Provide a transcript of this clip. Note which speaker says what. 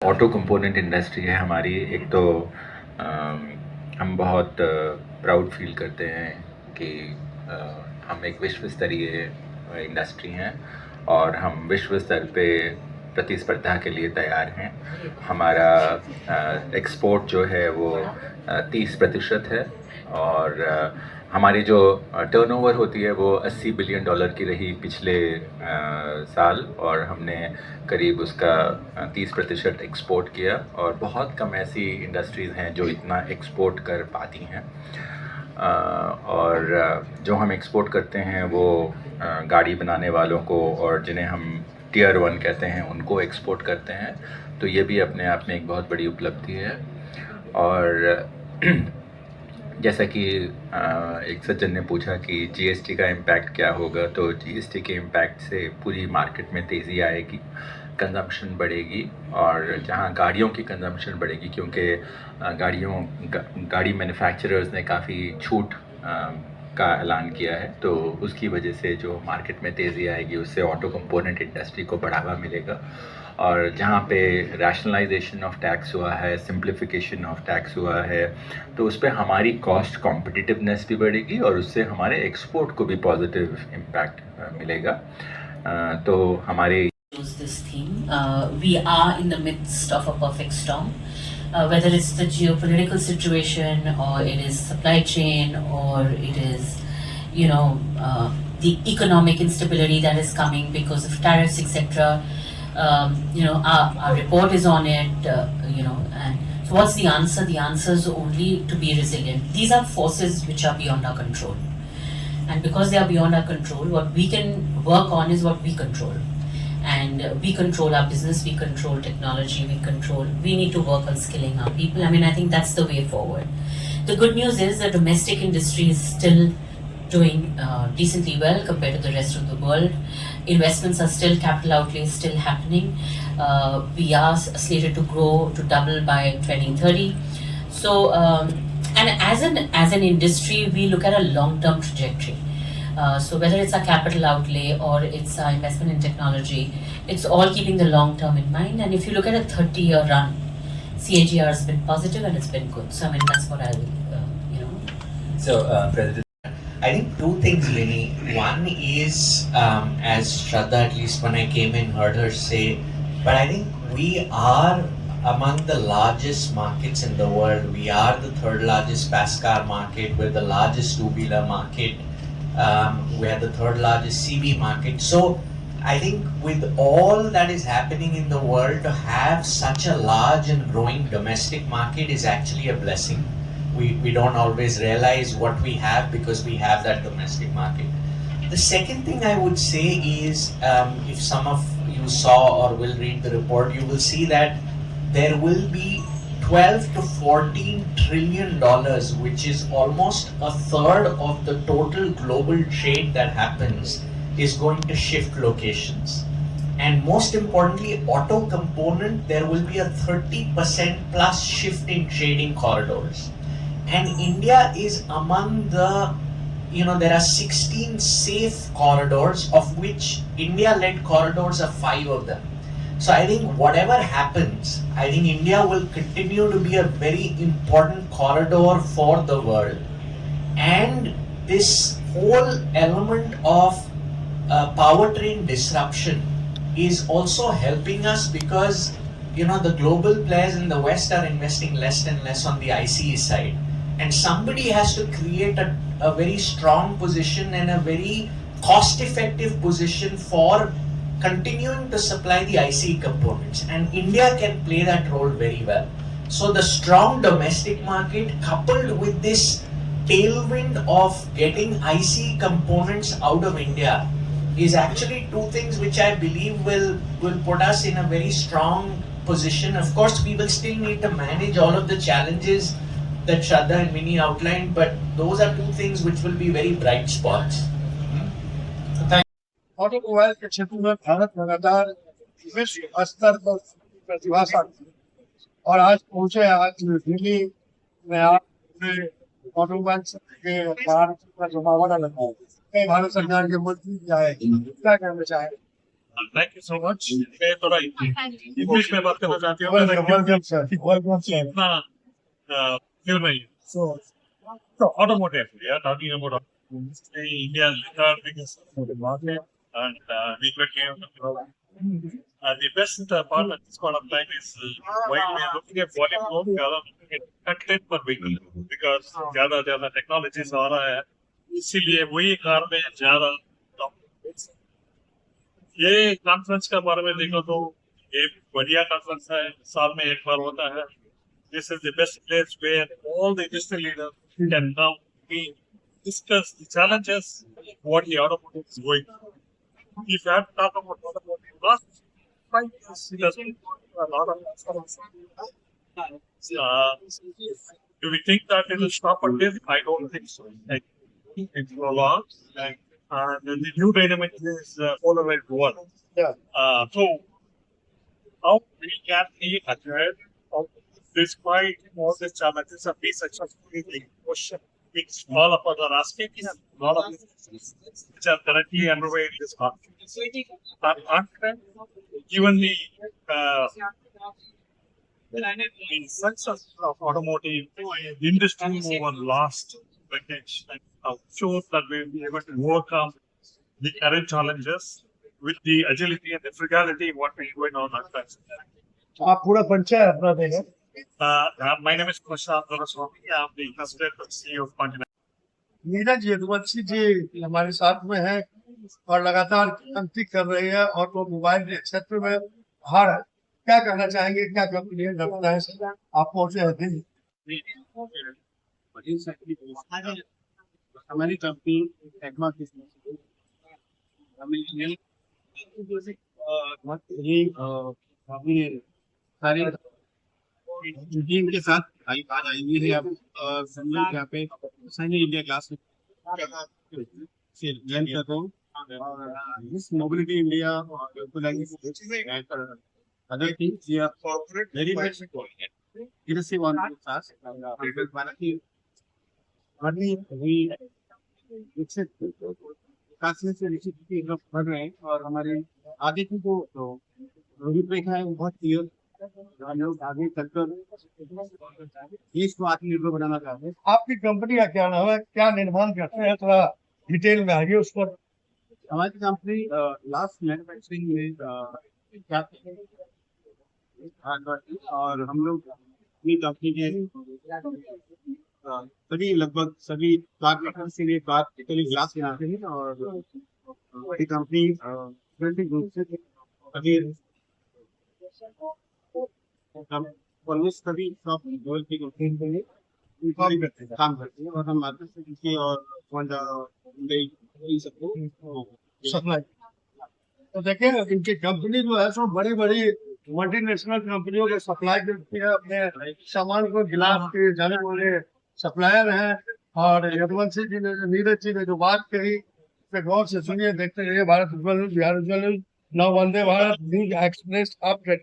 Speaker 1: Auto component industry है हमारी। एक तो हम बहुत प्राउड फील करते हैं कि हम एक विश्व स्तरीय इंडस्ट्री हैं और हम विश्व स्तर पे प्रतिस्पर्धा के लिए तैयार हैं। हमारा एक्सपोर्ट जो है वो 30% है और हमारी जो टर्नओवर होती है वो $80 बिलियन की रही पिछले साल और हमने करीब उसका 30% एक्सपोर्ट किया और बहुत कम ऐसी इंडस्ट्रीज़ हैं जो इतना एक्सपोर्ट कर पाती हैं। और जो हम एक्सपोर्ट करते हैं वो गाड़ी बनाने वालों को और जिन्हें हम टियर 1 कहते हैं उनको एक्सपोर्ट करते हैं। तो ये भी अपने आप में एक बहुत बड़ी उपलब्धि है। और जैसा कि एक सज्जन ने पूछा कि जीएसटी का इम्पैक्ट क्या होगा, तो जीएसटी के इम्पैक्ट से पूरी मार्केट में तेज़ी आएगी, कंजम्पशन बढ़ेगी और जहाँ गाड़ियों की कंजम्पशन बढ़ेगी क्योंकि गाड़ी मैन्युफैक्चरर्स ने काफ़ी छूट का ऐलान किया है, तो उसकी वजह से जो मार्केट में तेज़ी आएगी उससे ऑटो कंपोनेंट इंडस्ट्री को बढ़ावा मिलेगा। और जहाँ पे रैशनलाइजेशन ऑफ टैक्स हुआ है, सिंप्लीफिकेशन ऑफ टैक्स हुआ है, तो उस पर हमारी कॉस्ट कॉम्पिटिटिवनेस भी बढ़ेगी और उससे हमारे एक्सपोर्ट को भी पॉजिटिव इम्पैक्ट मिलेगा। तो हमारे
Speaker 2: this theme. We are in the midst of a perfect storm. Whether it's the geopolitical situation or it is supply chain or it is, the economic instability that is coming because of tariffs, etc. Our report is on it, and so what's the answer? The answer is only to be resilient. These are forces which are beyond our control. And because they are beyond our control, what we can work on is what we control. And we control our business, we control technology, we need to work on skilling our people. I mean, I think that's the way forward. The good news is the domestic industry is still doing decently well compared to the rest of the world. Investments are still, capital outlay is still happening. We are slated to grow to double by 2030. So, and as an industry, we look at a long-term trajectory. So whether it's a capital outlay or it's our investment in technology, it's all keeping the long term in mind. And if you look at a 30-year run, CAGR has been positive and it's been good. So I mean that's what I will,
Speaker 3: So, President, I think two things, Vinny. One is, as Shraddha, at least when I came in, heard her say, but I think we are among the largest markets in the world. We are the third largest fast car market. We're the largest two-wheeler market. We are the third largest CV market. So I think with all that is happening in the world, to have such a large and growing domestic market is actually a blessing. We don't always realize what we have because we have that domestic market. The second thing I would say is, if some of you saw or will read the report, you will see that there will be 12 to 14 trillion dollars, which is almost a third of the total global trade that happens, is going to shift locations. And most importantly, auto component, there will be a 30% plus shift in trading corridors. And India is among the, there are 16 safe corridors, of which India-led corridors are 5 of them. So I think whatever happens, I think India will continue to be a very important corridor for the world. And this whole element of powertrain disruption is also helping us because, the global players in the West are investing less and less on the ICE side. And somebody has to create a very strong position and a very cost-effective position for continuing to supply the ICE components, and India can play that role very well. So the strong domestic market coupled with this tailwind of getting ICE components out of India is actually two things which I believe will put us in a very strong position. Of course, we will still need to manage all of the challenges that Shraddha and Vinny outlined, but those are two things which will be very bright spots.
Speaker 4: Automobile के क्षेत्र में भारत लगातार विश्व स्तर पर प्रतिभाशाली और आज पहुंचे आज दिल्ली में आपने ऑटोमोबाइल के भारत का जमावड़ा लगा है। भारत सरकार के मंत्री भी आए, क्या कहना चाहेंगे?
Speaker 5: Thank you so much. मैं थोड़ा इंग्लिश में बात करना चाहती हूँ,
Speaker 4: welcome sir, welcome sir.
Speaker 5: इतना क्यों नहीं। So automotive, we are talking about India's third biggest automotive market, and we continue. The best part at this point of time is while we are looking at volume growth, we are looking at content per vehicle because ज़्यादा technologies आ रहा है, इसीलिए वही car में ज़्यादा ये conference के बारे में देखो तो ये बढ़िया कॉन्फ्रेंस है, साल में एक बार होता है। This is the best place where all the industry leaders can come meet, discuss the challenges, what the automotive is going through. If you have to talk about automotive, last 5 years, it has been a lot of customers. Do we think that it will stop at this? I don't think so. I think it will go on. And the new dynamic is polarized one.
Speaker 4: Yeah.
Speaker 5: So, how we can be ahead of despite all the challenges and be successfully the question which all of us are asking and a lot of things which are currently underway in this conference. I'm confident given the success of automotive industry over last decades, I'm sure that we'll be able to overcome the current challenges with the agility and the frugality what we're going on at present.
Speaker 4: आप पूरा परिचय अपना देंगे।
Speaker 5: My name is Prashant Doraswamy. I'm the President and CEO of Continental.
Speaker 4: Neeraj Yaduvanshi जी हमारे साथ में है और लगातार क्रांति कर रही है और वो मोबाइल के क्षेत्र में बाहर है। क्या कहना चाहेंगे, क्या कंपनी लगता है सर आप पहुंचे हैं दिल्ली?
Speaker 6: हमारी कंपनी टेक्मा की सारी टीम के साथ आज आएंगे है आप यहाँ पे सही इंडिया क्लास से ज्वाइन कर रहा हूँ this mobility India and other things we are very much interested on us we काफी से विकसित की तरफ बढ़ रहे हैं और हमारे आगे की जो रूपरेखा है वो बहुत क्लियर, हम लोग आगे चलकर देश को आत्मनिर्भर बनाना चाहते हैं।
Speaker 4: आपकी कंपनी का क्या नाम है, क्या निर्माण करते हैं, थोड़ा डिटेल में आइए उस पर।
Speaker 6: हमारी कंपनी लास्ट मैन्युफैक्चरिंग में और हम लोग अपनी कंपनी के सभी लगभग सभी कार मेकर्स के लिए कार ग्लास बनाते हैं और हमारी कंपनी रूप से अभी ऑलमोस्ट सभी टॉप लेवल की कंपनी के लिए काम करते हैं और हम मार्केट से और सबको
Speaker 4: सप्लाई। तो देखिए इनकी कंपनी जो है सो बड़ी बड़ी मल्टीनेशनल कंपनियों के सप्लाई करती है, अपने सामान को गिलास के जाने वाले सप्लायर हैं। और यदुवंशी जी ने, नीरज जी ने जो बात कही उसे गौर से सुनिए, देखते रहिए भारत उज्ज्वल न्यूज, बिहार उज्ज्वल न्यूज, नव Vande Bharat news express update.